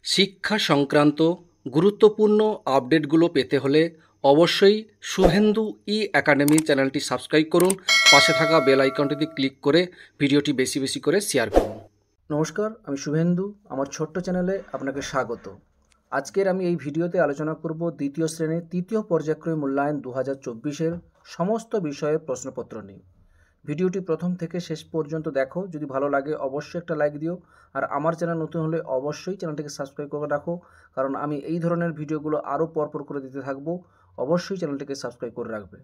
শিক্ষা সংক্রান্ত গুরুত্বপূর্ণ আপডেটগুলো পেতে হলে অবশ্যই শুভেন্দু একাডেমি চ্যানেলটি সাবস্ক্রাইব করুন। পাশে থাকা বেল আইকনটিতে ক্লিক করে ভিডিওটি বেশি বেশি করে শেয়ার করুন। নমস্কার, আমি শুভেন্দু। আমার ছোট্ট চ্যানেলে আপনাকে স্বাগত। আজকের আমি এই ভিডিওতে আলোচনা করব দ্বিতীয় শ্রেণীর তৃতীয় পর্যায়ক্রমে মূল্যায়ন 2024-এর সমস্ত বিষয়ের প্রশ্নপত্র নিয়ে। ভিডিওটি প্রথম থেকে শেষ পর্যন্ত দেখো। যদি ভালো লাগে অবশ্যই একটা লাইক দিও, আর আমার চ্যানেল নতুন হলে অবশ্যই চ্যানেলটিকে সাবস্ক্রাইব করে রাখো, কারণ আমি এই ধরনের ভিডিওগুলো আরও পরপর করে দিতে থাকবো। অবশ্যই চ্যানেলটিকে সাবস্ক্রাইব করে রাখবে।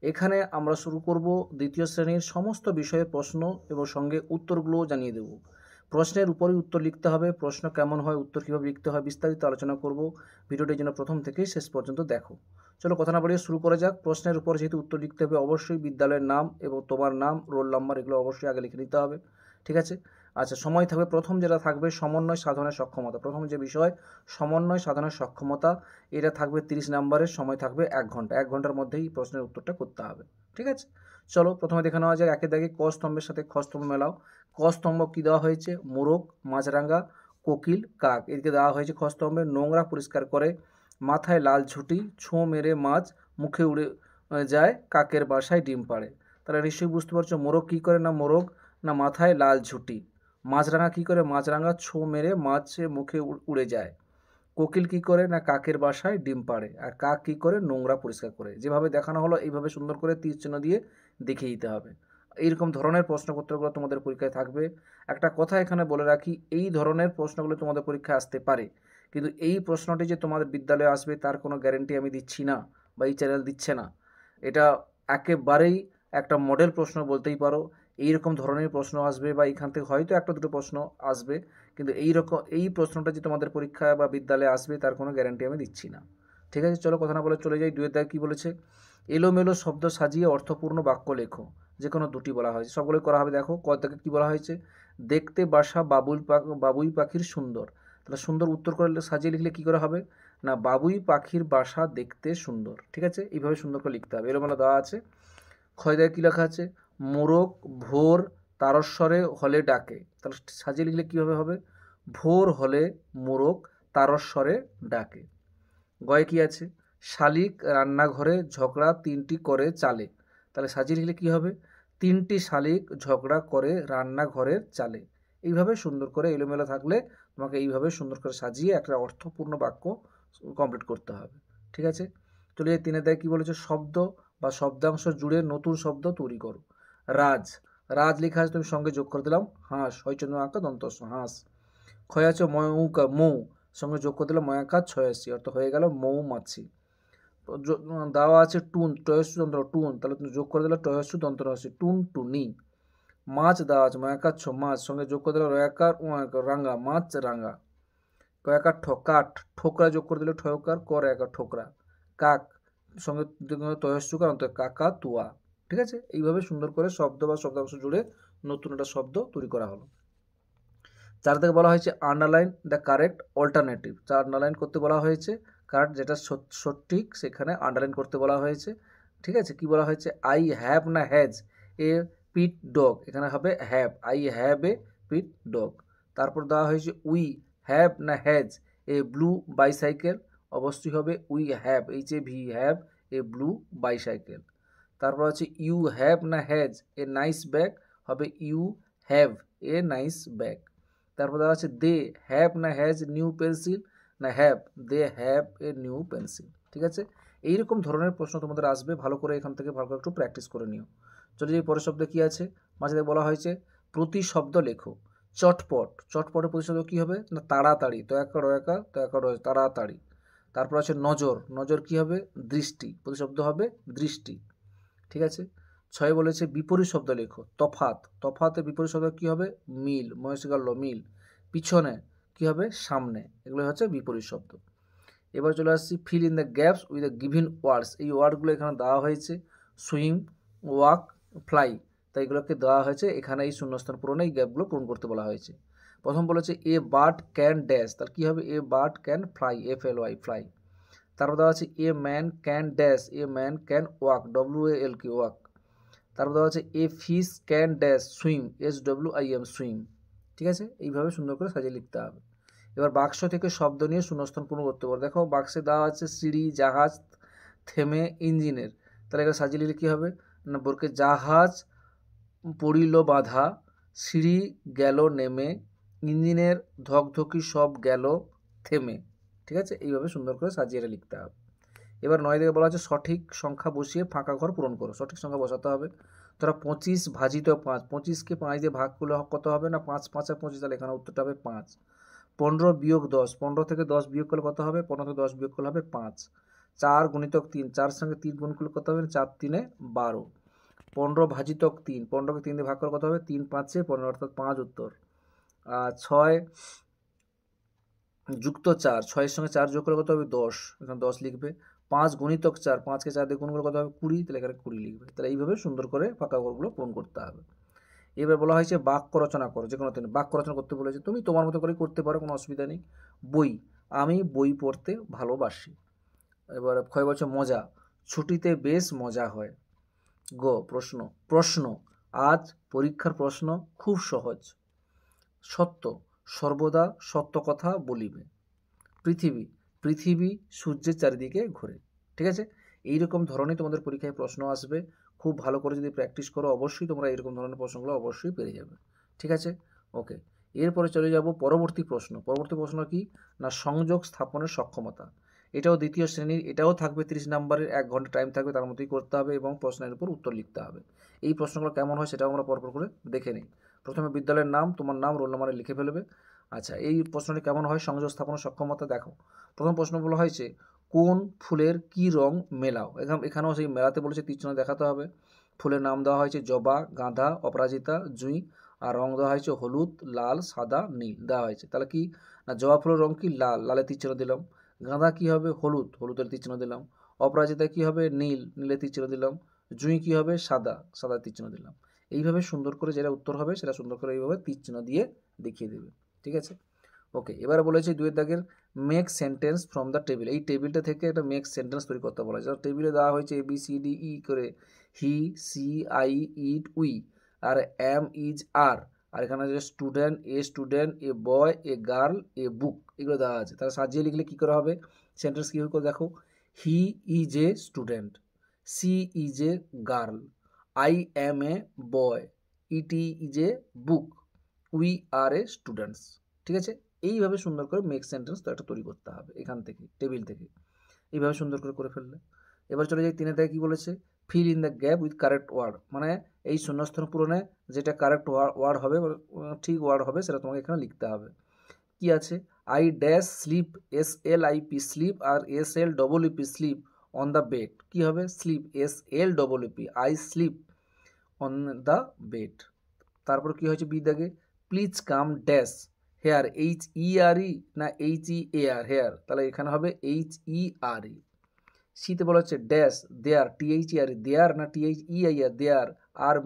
এখানে আমরা শুরু করব দ্বিতীয় শ্রেণীর সমস্ত বিষয়ের প্রশ্ন এবং সঙ্গে উত্তরগুলোও জানিয়ে দেব। প্রশ্নের উপরই উত্তর লিখতে হবে। প্রশ্ন কেমন হয়, উত্তর কীভাবে লিখতে হয়, বিস্তারিত আলোচনা করব। ভিডিওটির জন্য প্রথম থেকেই শেষ পর্যন্ত দেখো। চলো কথা না বাড়িয়ে শুরু করা যাক। প্রশ্নের উপর যেহেতু উত্তর লিখতে হবে, অবশ্যই বিদ্যালয়ের নাম এবং তোমার নাম, রোল নাম্বার এগুলো অবশ্যই আগে লিখে নিতে হবে। ঠিক আছে? আচ্ছা, সময় থাকবে প্রথম যেটা থাকবে সমন্বয় সাধনের সক্ষমতা। প্রথম যে বিষয় সমন্বয় সাধনের সক্ষমতা, এটা থাকবে 30 নম্বরের। সময় থাকবে 1 ঘন্টা। 1 ঘন্টার মধ্যেই প্রশ্নের উত্তরটা করতে হবে। ঠিক আছে? চলো প্রথমে দেখে নেওয়া যাক। একে দাগে ক স্তম্ভের সাথে খ স্তম্ভ মেলাও। ক স্তম্ভ কী দেওয়া হয়েছে? মোরগ, মাছরাঙা, কোকিল, কাক। এদিকে দেওয়া হয়েছে খ স্তম্ভে নোংরা পরিষ্কার করে, মাথায় লাল ঝুঁটি, ছোঁ মেরে মাছ মুখে উড়ে যায়, কাকের বাসায় ডিম পাড়ে। তাহলে নিশ্চয়ই বুঝতে পারছো মোরগ কী করে? না মোরগ না মাথায় লাল ঝুঁটি। মাছরাঙা কী করে? মাছরাঙা ছোঁ মেরে মাছে মুখে উড়ে যায়। কোকিল কী করে? না কাকের বাসায় ডিম পাড়ে। আর কাক কী করে? নোংরা পরিষ্কার করে। যেভাবে দেখানো হলো এইভাবে সুন্দর করে তীর চিহ্ন দিয়ে দেখিয়ে দিতে হবে। এইরকম ধরনের প্রশ্নপত্রগুলো তোমাদের পরীক্ষায় থাকবে। একটা কথা এখানে বলে রাখি, এই ধরনের প্রশ্নগুলো তোমাদের পরীক্ষায় আসতে পারে, কিন্তু এই প্রশ্নটি যে তোমাদের বিদ্যালয়ে আসবে তার কোনো গ্যারেন্টি আমি দিচ্ছি না, বা এই চ্যানেল দিচ্ছে না। এটা একেবারেই একটা মডেল প্রশ্ন বলতেই পারো। এইরকম ধরনের প্রশ্ন আসবে, বা এখান থেকে হয়তো একটা দুটো প্রশ্ন আসবে, কিন্তু এই প্রশ্নটা যে তোমাদের পরীক্ষায় বা বিদ্যালয়ে আসবে তার কোনো গ্যারান্টি আমি দিচ্ছি না। ঠিক আছে? চলো কথা না বলে চলে যাই। দুয়ের দাগ কী বলেছে? এলোমেলো শব্দ সাজিয়ে অর্থপূর্ণ বাক্য লেখো। যে কোনো দুটি বলা হয়েছে, সবগুলোই করা হবে। দেখো ক দাগে কী বলা হয়েছে? দেখতে বাসা বাবুই পাখির সুন্দর। তাহলে সুন্দর উত্তর করে সাজিয়ে লিখলে কী করে হবে? না বাবুই পাখির বাসা দেখতে সুন্দর। ঠিক আছে? এইভাবে সুন্দর করে লিখতে হবে। এলোমেলো দেওয়া আছে। ক্ষয় দাগে কী লেখা আছে? মোরগ ভোর তারস্বরে হলে ডাকে। তাহলে সাজিয়ে লিখলে কীভাবে হবে? ভোর হলে মোরগ তারস্বরে ডাকে। গয়ে কী আছে? শালিক রান্নাঘরে ঝগড়া 3টি করে চালে। তাহলে সাজিয়ে লিখলে কী হবে? 3টি শালিক ঝগড়া করে রান্নাঘরের চালে। এইভাবে সুন্দর করে এলোমেলো থাকলে তোমাকে এইভাবে সুন্দর করে সাজিয়ে একটা অর্থপূর্ণ বাক্য কমপ্লিট করতে হবে। ঠিক আছে? চলে যাই 3-এর দাগে কী বলেছে? শব্দ বা শব্দাংশ জুড়ে নতুন শব্দ তৈরি করো। রাজ, রাজ লেখা আছে, তুমি সঙ্গে যোগ করে দিলাম হাঁস, হইচন্দ্র আঁকা দন্তস্ব হাঁস। ক্ষয় আছে মৌকা, মৌ, সঙ্গে যোগ করে দিলাম ময়াকা ছয়াশি, অর্থ হয়ে গেল মৌমাছি। দেওয়া আছে টুন, টয়স্যু দন্ত টুন, তাহলে তুমি যোগ করে দিলে টয়স্যু দন্ত টুন টুনি। মাছ দেওয়া আছে ময়াকাচ্ছ মাছ, সঙ্গে যোগ করে দিলে রয়াকার রাঙ্গা মাছ রাঙ্গা। কয়াকার কাঠ, ঠোকরা যোগ করে দিলে ঠয়কার কর একা ঠোকরা। কাক সঙ্গে তয়স্যুকার অন্তর কাকা তুয়া। ঠিক আছে? এইভাবে সুন্দর করে শব্দ বা শব্দাংশ জুড়ে নতুন একটা শব্দ তৈরি করা হলো। 4 থেকে বলা হয়েছে underline the correct alternative. Underline করতে বলা হয়েছে, কারেক্ট যেটা সঠিক সেখানে আন্ডারলাইন করতে বলা হয়েছে। ঠিক আছে? কি বলা হয়েছে? আই হ্যাভ না হ্যাজ এ পিট ডগ, এখানে হবে have. I have a pet dog. তারপর দেওয়া হয়েছে উই হ্যাভ না হ্যাজ এ ব্লু বাইসাইকেল, অবশ্যই হবে we have, HAV have a blue bicycle. তারপর আছে ইউ হ্যাভ না হ্যাজ এ নাইস ব্যাগ, হবে you have a nice bag. তারপর দেওয়া আছে দে হ্যাভ না হ্যাজ নিউ পেন্সিল, না have they have a new pencil. ঠিক আছে? এইরকম ধরনের প্রশ্ন তোমাদের আসবে, ভালো করে এখান থেকে ভালো করে একটু প্র্যাকটিস করে নিও। চলে যাই পরের শব্দে কী আছে। মাঝে বলা হয়েছে প্রতিশব্দ লেখো। চটপট, চটপটের প্রতিশব্দ কী হবে? না তাড়াতাড়ি, রয়াকা তাড়াতাড়ি। তারপর আছে নজর, নজর কী হবে? দৃষ্টি, প্রতিশব্দ হবে দৃষ্টি। ঠিক আছে? 6 বলেছে বিপরীত শব্দ লেখো। তফাত, তফাতের বিপরীত শব্দ কী হবে? মিল, মহেশগাল্য মিল। পিছনে কী হবে? সামনে। এগুলো হচ্ছে বিপরীত শব্দ। এবার চলে আসছি feel in the gaps with the given words. এই ওয়ার্ডগুলো এখানে দেওয়া হয়েছে। সুইম, ওয়াক, ফ্লাই, তাই এগুলোকে দেওয়া হয়েছে। এখানে এই শূন্যস্থান পূরণে এই গ্যাপগুলো পূরণ করতে বলা হয়েছে। প্রথম বলেছে এ বার্ড ক্যান ড্যাশ, তাহলে কী হবে? A bird can fly, FLY fly. তারপর দেওয়া আছে a man can dash, a man can walk, WALK walk. তারপর দেওয়া আছে a fish can dash swim, SWIM swim. ঠিক আছে? এইভাবে সুন্দর করে সাজিয়ে লিখতে হবে। এবার বাক্স থেকে শব্দ নিয়ে শূন্যস্থান পূরণ করতে পারো। দেখো বাক্সে দেওয়া আছে সিঁড়ি, জাহাজ, থেমে, ইঞ্জিনের। তাহলে এখানে সাজিয়ে নিলে কী হবে না, বলকে জাহাজ পড়িল বাধা, সিঁড়ি গেল নেমে, ইঞ্জিনের ধকধকি সব গেল থেমে। ঠিক আছে, এইভাবে সুন্দর করে সাজিয়ে এটা লিখতে হবে। এবার 9 থেকে বলা হচ্ছে সঠিক সংখ্যা বসিয়ে ফাঁকা ঘর পূরণ করো। সঠিক সংখ্যা বসাতে হবে। তোরা 25 ভাজিত 5, 25কে 5 দিয়ে ভাগ করলে কত হবে না 5 5 আর 25, তাহলে এখানে উত্তরটা হবে 5। 15 বিয়োগ 10, 15 থেকে 10 বিয়োগ করলে কত হবে, 15 থেকে 10 বিয়োগ করলে হবে 5। 4 গুণিতক 3, 4 সঙ্গে 3 গুণ করলে কত হবে, 4 3 12। 15 ভাজিতক 3, 15কে 3 দিয়ে ভাগ করলে কত হবে, 3 5 15, অর্থাৎ 5 উত্তর। 6 যুক্ত 4, 6-এর সঙ্গে 4 যোগ করলে কত হবে 10, এখানে 10 লিখবে। 5 গুণিতক 4, 5কে 4 দিয়ে গুণ করলে কত হবে 20, তাহলে এখানে 20 লিখবে। তাহলে এইভাবে সুন্দর করে ফাঁকা ঘরগুলো পূরণ করতে হবে। এবার বলা হয়েছে বাক্য রচনা করো, যে কোনো দিন বাক্য রচনা করতে বলেছে, তুমি তোমার মতো করে করতে পারো, কোনো অসুবিধা নেই। বই, আমি বই পড়তে ভালোবাসি। এবার ক্ষয় বলছে মজা, ছুটিতে বেশ মজা হয়। গ প্রশ্ন, প্রশ্ন, আজ পরীক্ষার প্রশ্ন খুব সহজ। সত্য, সর্বদা সত্য কথা বলিবে। পৃথিবী, পৃথিবী সূর্যের চারিদিকে ঘোরে। ঠিক আছে, এইরকম ধরনের তোমাদের পরীক্ষায় প্রশ্ন আসবে। খুব ভালো করে যদি প্র্যাকটিস করো, অবশ্যই তোমরা এরকম ধরনের প্রশ্নগুলো অবশ্যই পেরে যাবে। ঠিক আছে, ওকে। এরপরে চলে যাব পরবর্তী প্রশ্ন। পরবর্তী প্রশ্ন কি না, সংযোগ স্থাপনের সক্ষমতা। এটাও দ্বিতীয় শ্রেণীর, এটাও থাকবে 30 নম্বরের, 1 ঘন্টা টাইম থাকবে, তার মধ্যেই করতে হবে এবং প্রশ্নের উপর উত্তর লিখতে হবে। এই প্রশ্নগুলো কেমন হয় সেটাও আমরা পরপর করে দেখে নিই। প্রথমে বিদ্যালয়ের নাম, তোমার নাম, রোল নাম্বারে লিখে ফেলবে। আচ্ছা, এই প্রশ্নটি কেমন হয়, সংযোগ স্থাপনের সক্ষমতা। দেখো প্রথম প্রশ্ন বলা হয়েছে কোন ফুলের কি রং মেলাও। এখানেও সেই মেলাতে বলেছে, তীর চিহ্ন দেখাতে হবে। ফুলের নাম দেওয়া হয়েছে জবা, গাঁদা, অপরাজিতা, জুঁই, আর রং দেওয়া হয়েছে হলুদ, লাল, সাদা, নীল দেওয়া হয়েছে। তাহলে কি না, জবা ফুলের রং কি লাল, লালের তীর চিহ্ন দিলাম। গাঁদা কি হবে হলুদ, হলুদের তীর চিহ্ন দিলাম। অপরাজিতা কি হবে নীল, নীলের তীর চিহ্ন দিলাম। জুঁই কি হবে সাদা, সাদা তীর চিহ্ন দিলাম। এইভাবে সুন্দর করে যেটা উত্তর হবে সেটা সুন্দর করে এইভাবে তীর চিহ্ন দিয়ে দেখিয়ে দেবে। ঠিক আছে, ওকে। এবারে বলেছে 2 দাগের make sentence from the table. এই টেবিলটা থেকে একটা মেক সেন্টেন্স তৈরি করতে বলা হয়েছে। টেবিলে দেওয়া হয়েছে A B C D E করে, he, she, I, it, we, are am, is, আর এখানে যে student, A boy, a girl, এ বুক, এগুলো দেওয়া আছে। তাহলে সাজিয়ে লিখলে কী করা হবে, সেন্টেন্স কী করে দেখো। He is a student, she is a girl, I am a boy, it is a book, we are a students. ঠিক আছে, এইভাবে সুন্দর করে মেক সেন্টেন্স তো একটা তৈরি করতে হবে এখান থেকে, টেবিল থেকে। এইভাবে সুন্দর করে ফেললে। এবার চলে যাই 3 থেকে কী বলেছে, fill in the gap with correct word. মানে এই শূন্যস্থান পূরণে যেটা কারেক্ট ওয়ার্ড হবে, ঠিক ওয়ার্ড হবে, সেটা তোমাকে এখানে লিখতে হবে। কি আছে, I dash slip, SLIP slip, আর SLEEP sleep on the bed. কী হবে, sleep, SLEEP, I sleep on the bed. তারপর কি হয়েছে বি দাগে, please come dash here, HERE না HEAR হেয়ার, তাহলে এখানে হবে HERE। সিতে বলা হচ্ছে ড্যাশ দেয়ার, THERE দেয়ার না THEIR their, are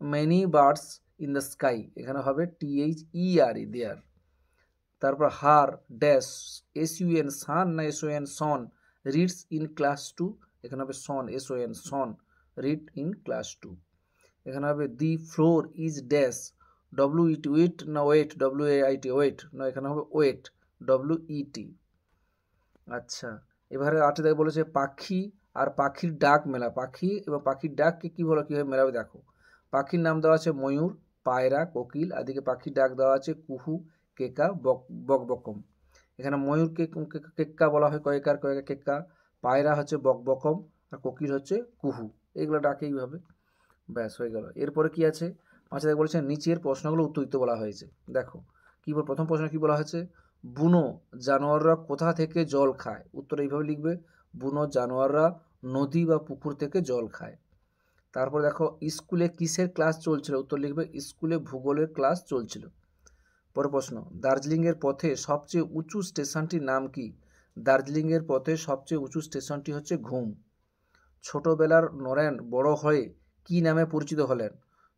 many birds in the sky, এখানে হবে THERE দেয়ার। তারপর হার ড্যাশ SUN সান না SON son, reads in class 2, এখানে হবে son SON son, read in class 2। এখানে হবে the floor is dash, WET wet না ওয়েট, WAIT ওয়েট না, এখানে হবে ওয়েট, WET। আচ্ছা, এবারে 8 থেকে বলেছে পাখি আর পাখির ডাক মেলা। পাখি এবং পাখির ডাককে কীভাবে মেলাবে দেখো। পাখির নাম দেওয়া আছে ময়ূর, পায়রা, কোকিল, আদিকে পাখির ডাক দেওয়া আছে কুহু, কেকা, বকবকম। এখানে ময়ূরকে কেক্কা বলা হয়, কয়েকার কেক্কা, পায়রা হচ্ছে বকবকম, আর কোকিল হচ্ছে কুহু। এইগুলো ডাকে এইভাবে। ব্যাস হয়ে গেল। এরপরে কি আছে, 5 থেকে বলেছে নিচের প্রশ্নগুলো উত্তর দিতে বলা হয়েছে। দেখো প্রথম প্রশ্ন কি বলা হয়েছে, বুনো জানোয়াররা কোথা থেকে জল খায়। উত্তর এইভাবে লিখবে, বুনো জানোয়াররা নদী বা পুকুর থেকে জল খায়। তারপর দেখো স্কুলে কিসের ক্লাস চলছিল। উত্তর লিখবে স্কুলে ভূগোলের ক্লাস চলছিল। পরের প্রশ্ন, দার্জিলিংয়ের পথে সবচেয়ে উঁচু স্টেশনটির নাম কি। দার্জিলিংয়ের পথে সবচেয়ে উঁচু স্টেশনটি হচ্ছে ঘুম। ছোটবেলার নরেন বড় হয়ে কি নামে পরিচিত হলেন।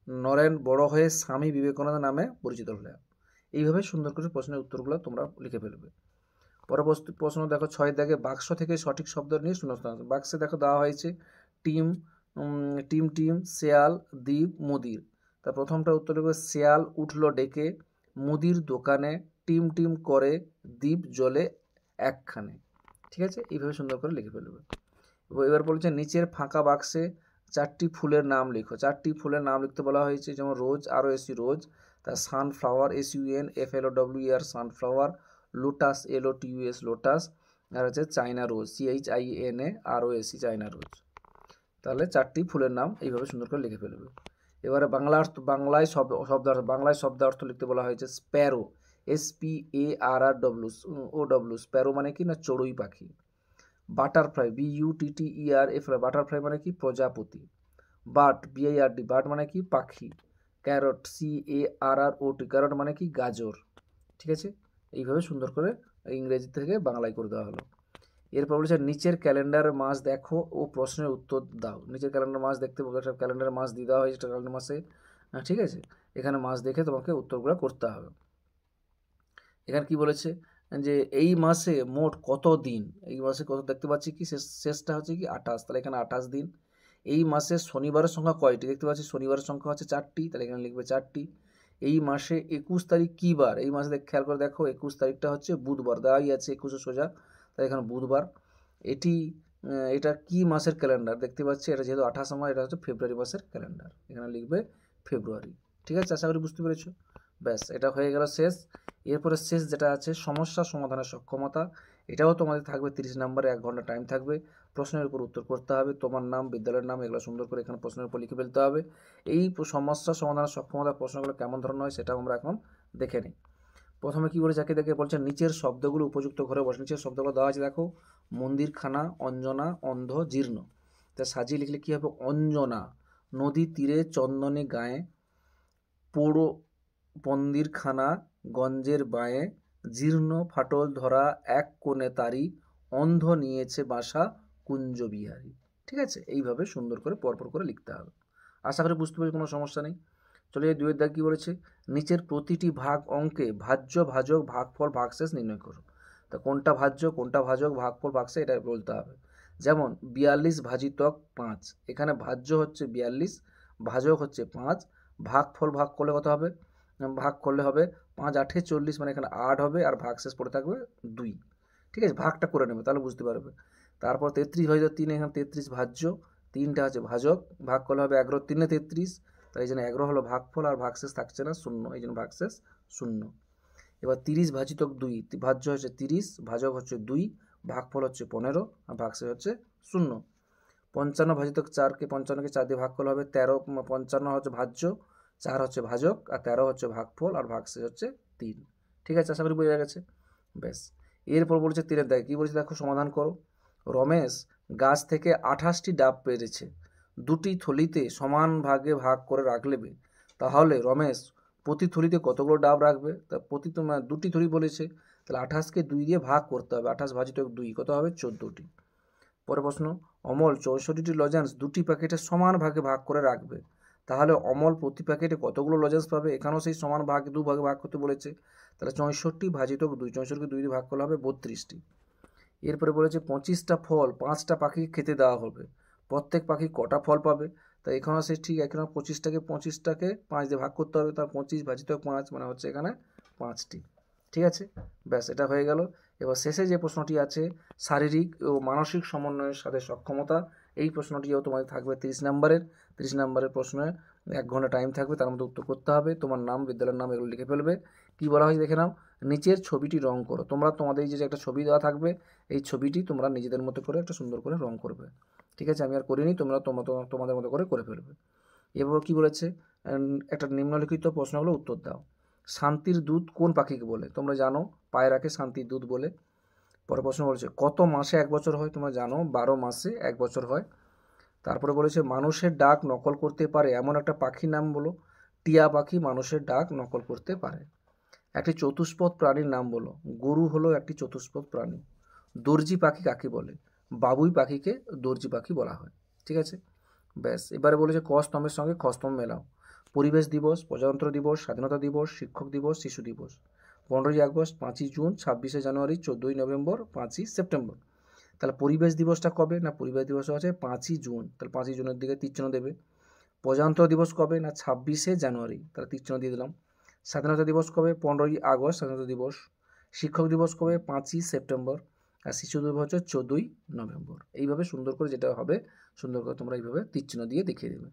নরেন বড় হয়ে স্বামী বিবেকানন্দ নামে পরিচিত হলেন। এইভাবে সুন্দর করে প্রশ্নের উত্তরগুলো তোমরা লিখে ফেলবে। পরবর্তী প্রশ্ন দেখো 6 দাগে বাক্স থেকে সঠিক শব্দ নিয়ে শূন্যস্থান। বাক্সে দেখো দেওয়া হয়েছে টিম, টিম, শেয়াল, দ্বীপ, মুদির। তা প্রথমটা উত্তর লিখবে, শেয়াল উঠল ডেকে, মুদির দোকানে টিম টিম করে দ্বীপ জলে একখানে। ঠিক আছে, এইভাবে সুন্দর করে লিখে ফেলবে। এবার বলছে নিচের ফাঁকা বাক্সে 4টি ফুলের নাম লিখো। 4টি ফুলের নাম লিখতে বলা হয়েছে, যেমন রোজ, ROSE রোজ, তার sunflower SUNFLOWER sunflower, lotus LOTUS lotus, আর হচ্ছে China rose CHINA ROSE China rose. তাহলে 4টি ফুলের নাম এইভাবে সুন্দর করে লিখে ফেলবে। এবারে বাংলায় শব্দার্থ লিখতে বলা হয়েছে স্প্যারো SPARROW স্প্যারো মানে কি না চড়ুই পাখি। বাটারফ্লাই BUTTERFLY বাটারফ্লাই মানে কি প্রজাপতি। বাট BIRD বাট মানে কি পাখি। ক্যারট CARROT ক্যারট মানে কি গাজর। ঠিক আছে, এইভাবে সুন্দর করে ইংরেজি থেকে বাংলায় করে দেওয়া হলো। এরপর বলেছে নিচের ক্যালেন্ডারের মাস দেখো ও প্রশ্নের উত্তর দাও। নিচের ক্যালেন্ডার মাস দেখতে একটা ক্যালেন্ডারের মাস দিয়ে দেওয়া হয়েছে ক্যালেন্ডার মাসে। ঠিক আছে, এখানে মাস দেখে তোমাকে উত্তরগুলো করতে হবে। এখানে কি বলেছে যে এই মাসে মোট কত দিন, এই মাসে কত দেখতে পাচ্ছি কি শেষটা হচ্ছে কি 28, তাহলে এখানে 28 দিন। এই মাসে শনিবারের সংখ্যা কয়টি দেখতে পাচ্ছি, শনিবারের সংখ্যা হচ্ছে 4টি, তাহলে এখানে লিখবে 4টি। এই মাসে 21 তারিখ কী বার, এই মাসে খেয়াল করে দেখো 21 তারিখটা হচ্ছে বুধবার, দেওয়াই আছে 21 সোজা, তাই এখানে বুধবার। এটা কি মাসের ক্যালেন্ডার দেখতে পাচ্ছি, এটা যেহেতু 28 মাস, এটা হচ্ছে ফেব্রুয়ারি মাসের ক্যালেন্ডার, এখানে লিখবে ফেব্রুয়ারি। ঠিক আছে, আশা করি বুঝতে পেরেছো। ব্যাস, এটা হয়ে গেল শেষ। এরপরে শেষ যেটা আছে সমস্যা সমাধানের সক্ষমতা, এটাও তোমাদের থাকবে 30 নম্বরে, 1 ঘন্টা টাইম থাকবে। প্রশ্নের উপর উত্তর করতে হবে, তোমার নাম, বিদ্যালয়ের নাম, এগুলো সুন্দর করে এখানে প্রশ্নের উপর লিখে ফেলতে হবে। এই সমস্যা সমাধানের সক্ষমতা প্রশ্নগুলো কেমন ধরনের হয় সেটাও আমরা এখন দেখে নিই। প্রথমে কি বলে যাকে দেখে বলছে নিচের শব্দগুলো উপযুক্ত ঘরে বসে। নিচের শব্দগুলো দেওয়া আছে দেখো, মন্দিরখানা, অঞ্জনা, অন্ধ, জীর্ণ। তা সাজিয়ে লিখলে কী হবে, অঞ্জনা নদী তীরে চন্দনে গায়ে, পোড়ো মন্দিরখানা গঞ্জের বাঁয়ে, জীর্ণ ফাটল ধরা এক কোণে তারি, অন্ধ নিয়েছে বাসা কুঞ্জবিহারী। ঠিক আছে, এইভাবে সুন্দর করে পরপর করে লিখতে হবে। আশা করি বুঝতে পারি, কোনো সমস্যা নেই। চলে যাই 2 দাগ। কী বলেছে, নিচের প্রতিটি ভাগ অঙ্কে ভাজ্য ভাজক ভাগফল ভাগশেষ নির্ণয় করো। তা কোনটা ভাজ্য কোনটা ভাজক ভাগফল ভাগশেষ এটা বলতে হবে। যেমন 42 ভাজিতক 5, এখানে ভাজ্য হচ্ছে 42, ভাজক হচ্ছে 5, ভাগফল ভাগ করলে কত হবে, ভাগ করলে হবে 5 8 40, মানে এখানে 8 হবে, আর ভাগশেষ পড়ে থাকবে 2। ঠিক আছে, ভাগটা করে নেবে তাহলে বুঝতে পারবে। তারপর 33 ভাজিতক 3, এখানে 33 ভাজ্য, 3টা হচ্ছে ভাজক, ভাগ করলে হবে 11 3 33, তাই এই জন্য 11 হলো ভাগফল, আর ভাগশেষ থাকছে না 0, এই জন্য ভাগশেষ 0। এবার 30 ভাজিতক 2, ভাজ্য হচ্ছে 30, ভাজক হচ্ছে 2, ভাগফল হচ্ছে 15, আর ভাগশেষ হচ্ছে 0। 55 ভাজিতক 4কে 55কে 4 দিয়ে ভাগ করলে হবে 13, 55 হচ্ছে ভাজ্য, 4 হচ্ছে ভাজক, আর 13 হচ্ছে ভাগফল, আর ভাগশেষ হচ্ছে 3। ঠিক আছে, আশা করি বোঝা গেছে। ব্যাস, এরপর বলছে 3 দেখ কী বলছে দেখো, সমাধান করো। রমেশ গাছ থেকে 28টি ডাব পেরেছে, 2টি থলিতে সমান ভাগে ভাগ করে রাখলে তাহলে রমেশ প্রতি থলিতে কতগুলো ডাব রাখবে। তা প্রতি তো 2টি থলি বলেছে, তাহলে 28কে 2 দিয়ে ভাগ করতে হবে, 28 ভাজিতক 2 কত হবে 14টি। পরে প্রশ্ন, অমল 64টি লজেন্স 2টি প্যাকেটে সমান ভাগে ভাগ করে রাখবে, তাহলে অমল প্রতি প্যাকেটে কতগুলো লজেন্স পাবে। এখানেও সেই সমান ভাগ 2 ভাগে ভাগ করতে বলেছে, তাহলে 64 ভাজিতক 2, 64কে 2 দিয়ে ভাগ করলে হবে 32টি। এরপরে বলেছে 25টা ফল 5টা পাখিকে খেতে দেওয়া হবে, প্রত্যেক পাখি কটা ফল পাবে। তাই এখানেও সে ঠিক এখানে 25টাকে 5 দিয়ে ভাগ করতে হবে, তার 25 ভাজিতক 5 মানে হচ্ছে এখানে 5টি। ঠিক আছে, ব্যাস, এটা হয়ে গেল। এবার শেষে যে প্রশ্নটি আছে শারীরিক ও মানসিক সমন্বয়ের সাথে সক্ষমতা, এই প্রশ্নটিও তোমাদের থাকবে 30 নম্বরের প্রশ্নে 1 ঘন্টা টাইম থাকবে, তার মধ্যে উত্তর করতে হবে, তোমার নাম, বিদ্যালয়ের নাম, এগুলো লিখে ফেলবে। কি বলা হয়েছে দেখে নাও, নিচের ছবিটি রং করো। তোমাদের যে একটা ছবি দেওয়া থাকবে, এই ছবিটি তোমরা নিজেদের মতো করে একটা সুন্দর করে রং করবে। ঠিক আছে, আমি আর করিনি, তোমরা তোমাদের মতো করে ফেলবে। এরপর কি বলেছে, একটা নিম্নলিখিত প্রশ্নগুলো উত্তর দাও। শান্তির দূত কোন পাখিকে বলে, তোমরা জানো পায়রাকে শান্তির দূত বলে। পরে প্রশ্ন বলেছে কত মাসে 1 বছর হয়, তোমরা জানো 12 মাসে 1 বছর হয়। তারপরে বলেছে মানুষের ডাক নকল করতে পারে এমন একটা পাখির নাম বলো। টিয়া পাখি মানুষের ডাক নকল করতে পারে। একটি চতুষ্পদ প্রাণীর নাম বলো। গরু হলো একটি চতুষ্পদ প্রাণী। দর্জি পাখি কাকে বলে, বাবুই পাখিকে দর্জি পাখি বলা হয়। ঠিক আছে, ব্যাস, এবারে বলেছে ক স্তম্ভের সঙ্গে খ স্তম্ভ মেলাও। পরিবেশ দিবস, প্রজাতন্ত্র দিবস, স্বাধীনতা দিবস, শিক্ষক দিবস, শিশু দিবস। 15ই আগস্ট, 5ই জুন, 26শে জানুয়ারি, 14ই নভেম্বর, 5ই সেপ্টেম্বর। তাহলে পরিবেশ দিবসটা কবে, না পরিবেশ দিবস আছে 5ই জুন, তাহলে 5ই জুনের দিকে তীর চিহ্ন দেবে। প্রজাতন্ত্র দিবস কবে, না 26শে জানুয়ারি, তাহলে তীর চিহ্ন দিয়ে দিলাম। স্বাধীনতা দিবস কবে? 15ই আগস্ট স্বাধীনতা দিবস। শিক্ষক দিবস কবে? 5ই সেপ্টেম্বর। আর শিশু দিবস হচ্ছে 14ই নভেম্বর। এইভাবে সুন্দর করে যেটা হবে সুন্দর করে তোমরা এইভাবে তীরচিহ্ন দিয়ে দেখিয়ে দেবে।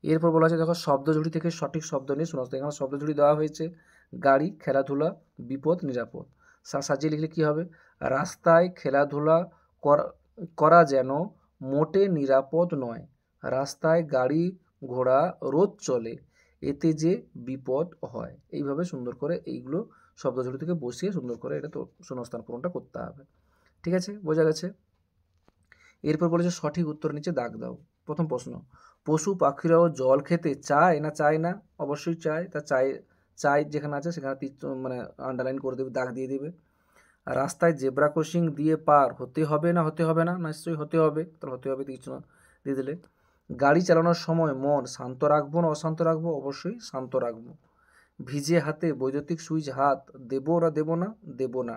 এরপর বলা আছে দেখো শব্দঝুড়ি থেকে সঠিক শব্দ নিয়ে শোনাতে। এখানে শব্দঝুড়ি দেওয়া হয়েছে গাড়ি, খেলাধুলা, বিপদ, নিরাপদ। সাজিয়ে লিখলে কী হবে? রাস্তায় খেলাধুলা করা যেন মোটে নিরাপদ নয়। রাস্তায় গাড়ি ঘোড়া রোজ চলে, এতে যে বিপদ হয়। এইভাবে সুন্দর করে এইগুলো শব্দঝুড়ি থেকে বসিয়ে সুন্দর করে এটা তো শূন্যস্থান পূরণটা করতে হবে। ঠিক আছে, বোঝা গেছে? এরপর বলেছে সঠিক উত্তর নিচে দাগ দাও। প্রথম প্রশ্ন, পশু পাখিরাও জল খেতে চায় না চায় না? অবশ্যই চায়। তা চাই যেখানে আছে সেখানে মানে আন্ডারলাইন করে দেবে, দাগ দিয়ে দেবে। আর রাস্তায় জেব্রা ক্রসিং দিয়ে পার হতে হবে না হতে হবে না? নিশ্চয়ই হতে হবে, তাহলে হতে হবে কিছু দিয়ে দিলে। গাড়ি চালানোর সময় মন শান্ত রাখবো না অশান্ত রাখবো? অবশ্যই শান্ত রাখবো। ভিজে হাতে বৈদ্যুতিক সুইচ হাত দেবো না দেবো না? দেবো না।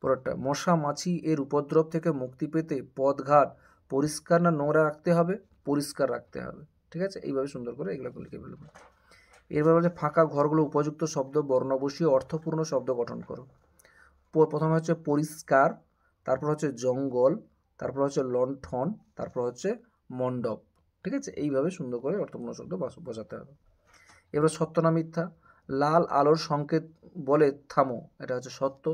পরেরটা, মশা মাছি এর উপদ্রব থেকে মুক্তি পেতে পথঘাট পরিষ্কার না নোংরা রাখতে হবে? পরিষ্কার রাখতে হবে। ঠিক আছে, এইভাবে সুন্দর করে এগুলো লিখে ফেলবো। এরপর বলছে ফাঁকা ঘরগুলো উপযুক্ত শব্দ বর্ণ বসিয়ে অর্থপূর্ণ শব্দ গঠন করো। প্রথমে হচ্ছে পরিষ্কার, তারপর হচ্ছে জঙ্গল, তারপর হচ্ছে লণ্ঠন, তারপর হচ্ছে মণ্ডপ। ঠিক আছে, এইভাবে সুন্দর করে অর্থপূর্ণ শব্দ বসাতে হবে। এবার সত্য না মিথ্যা? লাল আলোর সংকেত বলে থামো, এটা হচ্ছে সত্য।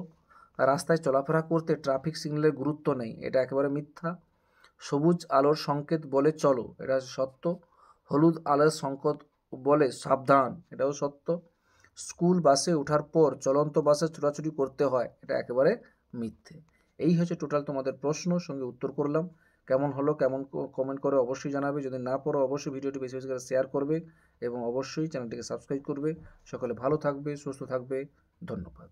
রাস্তায় চলাফেরা করতে ট্রাফিক সিগন্যালের গুরুত্ব নেই, এটা একেবারে মিথ্যা। সবুজ আলোর সংকেত বলে চলো, এটা হচ্ছে সত্য। হলুদ আলোর সংকেত বলে সাবধান, এটাও সত্য। স্কুল বাসে ওঠার পর চলন্ত বাসে ছোটাছুটি করতে হয়, এটা একেবারে মিথ্যে। এই হচ্ছে টোটাল তোমাদের প্রশ্ন, সঙ্গে উত্তর করলাম। কেমন হলো কেমন কমেন্ট করে অবশ্যই জানাবে। যদি না পড়ো অবশ্যই ভিডিওটি বেশি বেশি করে শেয়ার করবে এবং অবশ্যই চ্যানেলটিকে সাবস্ক্রাইব করবে। সকলে ভালো থাকবে, সুস্থ থাকবে। ধন্যবাদ।